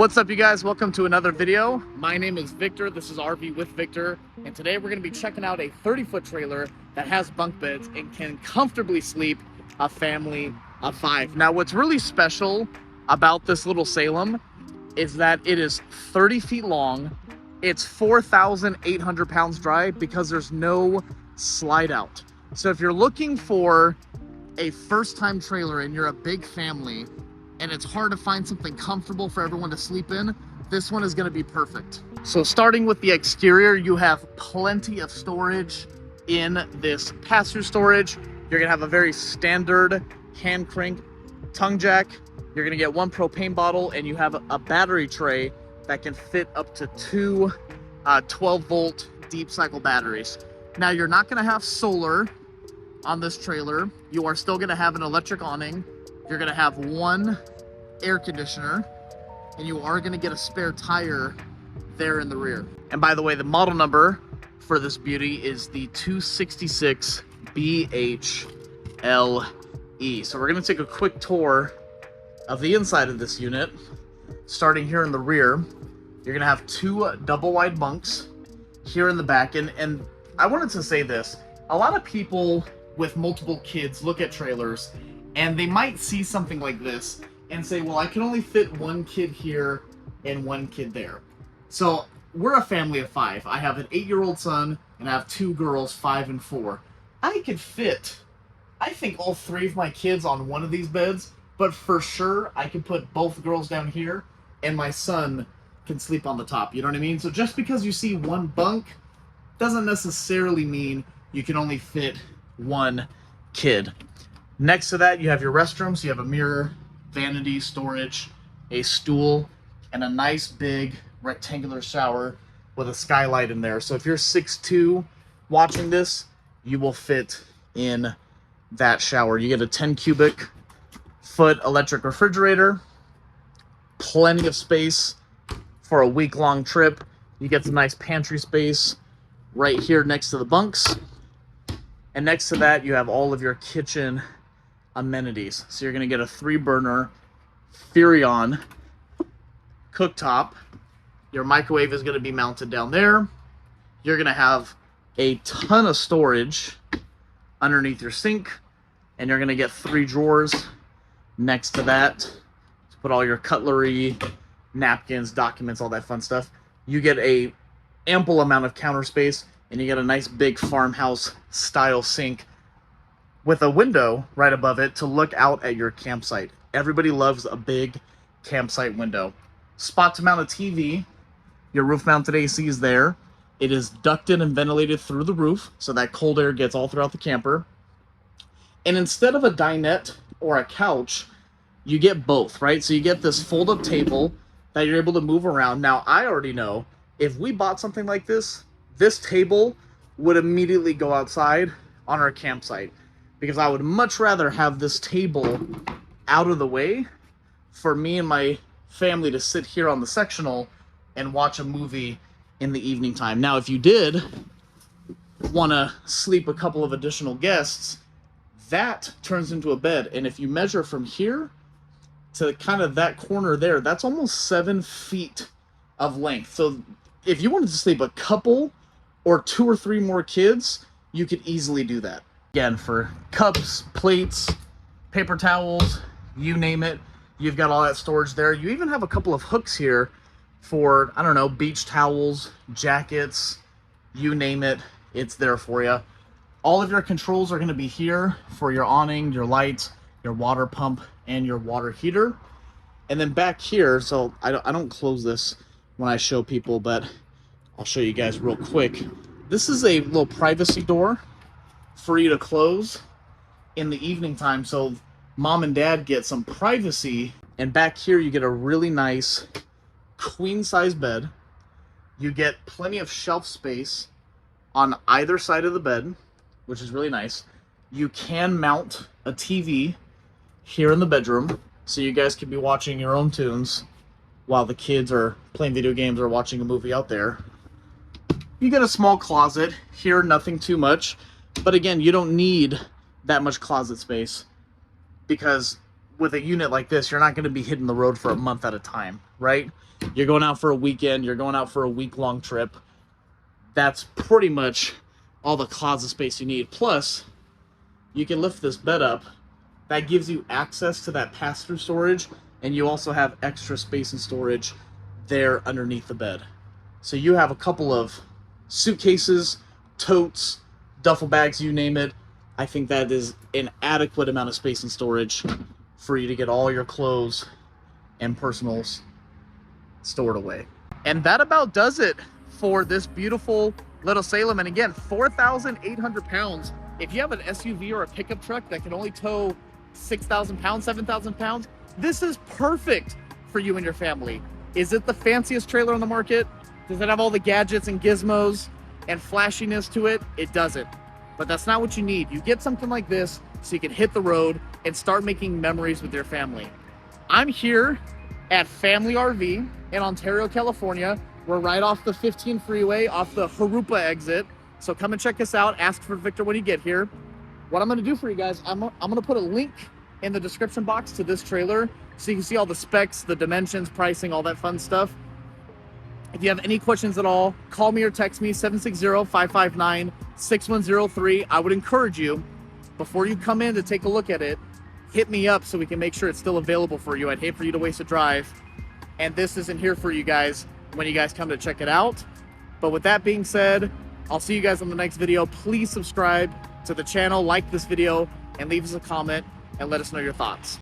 What's up, you guys? Welcome to another video. My name is Victor. This is RV with Victor, and today we're going to be checking out a 30-foot trailer that has bunk beds and can comfortably sleep a family of 5. Now, what's really special about this little Salem is that it is 30 feet long. It's 4,800 pounds dry because there's no slide out. So if you're looking for a first-time trailer and you're a big family and it's hard to find something comfortable for everyone to sleep in, this one is going to be perfect. So starting with the exterior, you have plenty of storage in this pass-through storage. You're going to have a very standard hand crank tongue jack. You're going to get one propane bottle, and you have a battery tray that can fit up to two 12-volt deep cycle batteries. Now, you're not going to have solar on this trailer. You are still going to have an electric awning. You're going to have one air conditioner, and you are going to get a spare tire there in the rear. And by the way, the model number for this beauty is the 266 BHLE. So we're going to take a quick tour of the inside of this unit. Starting here in the rear, you're going to have two double wide bunks here in the back. And I wanted to say this. A lot of people with multiple kids look at trailers and they might see something like this and say, well, I can only fit one kid here and one kid there. So we're a family of 5. I have an 8-year-old son and I have 2 girls, 5 and 4. I could fit, I think, all 3 of my kids on one of these beds, but for sure I could put both girls down here and my son can sleep on the top. You know what I mean? So just because you see one bunk doesn't necessarily mean you can only fit one kid. Next to that, you have your restroom. So you have a mirror, vanity, storage, a stool, and a nice big rectangular shower with a skylight in there. So if you're 6'2" watching this, you will fit in that shower. You get a 10 cubic foot electric refrigerator, plenty of space for a week-long trip. You get some nice pantry space right here next to the bunks. And next to that, you have all of your kitchen amenities. So you're going to get a 3-burner Furrion cooktop. Your microwave is going to be mounted down there. You're going to have a ton of storage underneath your sink. And you're going to get 3 drawers next to that to put all your cutlery, napkins, documents, all that fun stuff. You get a ample amount of counter space, and you get a nice big farmhouse style sink with a window right above it to look out at your campsite. Everybody loves a big campsite window. Spot to mount a TV. Your roof mounted AC is there. It is ducted and ventilated through the roof so that cold air gets all throughout the camper. And instead of a dinette or a couch, you get both, right? So you get this fold-up table that you're able to move around. Now, I already know if we bought something like this, this table would immediately go outside on our campsite, because I would much rather have this table out of the way for me and my family to sit here on the sectional and watch a movie in the evening time. Now, if you did want to sleep a couple of additional guests, that turns into a bed. And if you measure from here to kind of that corner there, that's almost 7 feet of length. So if you wanted to sleep a couple or 2 or 3 more kids, you could easily do that. Again, for cups, plates, paper towels, you name it, you've got all that storage there. You even have a couple of hooks here for, I don't know, beach towels, jackets, you name it, it's there for you. All of your controls are going to be here for your awning, your lights, your water pump, and your water heater. And then back here, so I don't close this when I show people, but I'll show you guys real quick. This is a little privacy door for you to close in the evening time, so mom and dad get some privacy. And back here, you get a really nice queen-size bed. You get plenty of shelf space on either side of the bed, which is really nice. You can mount a TV here in the bedroom, so you guys can be watching your own tunes while the kids are playing video games or watching a movie out there. You get a small closet here, nothing too much, but again, you don't need that much closet space, because with a unit like this, you're not going to be hitting the road for a month at a time, right? You're going out for a weekend, you're going out for a week-long trip. That's pretty much all the closet space you need. Plus, you can lift this bed up. That gives you access to that pass-through storage, and you also have extra space and storage there underneath the bed. So you have a couple of suitcases, totes, duffel bags, you name it. I think that is an adequate amount of space and storage for you to get all your clothes and personals stored away. And that about does it for this beautiful little Salem. And again, 4,800 pounds. If you have an SUV or a pickup truck that can only tow 6,000 pounds, 7,000 pounds, this is perfect for you and your family. Is it the fanciest trailer on the market? Does it have all the gadgets and gizmos and flashiness to it? It doesn't. But that's not what you need. You get something like this so you can hit the road and start making memories with your family. I'm here at Family RV in Ontario, California. We're right off the 15 freeway, off the Harupa exit. So come and check us out. Ask for Victor when you get here. What I'm gonna do for you guys, I'm gonna put a link in the description box to this trailer so you can see all the specs, the dimensions, pricing, all that fun stuff. If you have any questions at all, call me or text me, 760-559-6103. I would encourage you, before you come in to take a look at it, hit me up so we can make sure it's still available for you. I'd hate for you to waste a drive. And this isn't here for you guys when you guys come to check it out. But with that being said, I'll see you guys on the next video. Please subscribe to the channel, like this video, and leave us a comment and let us know your thoughts.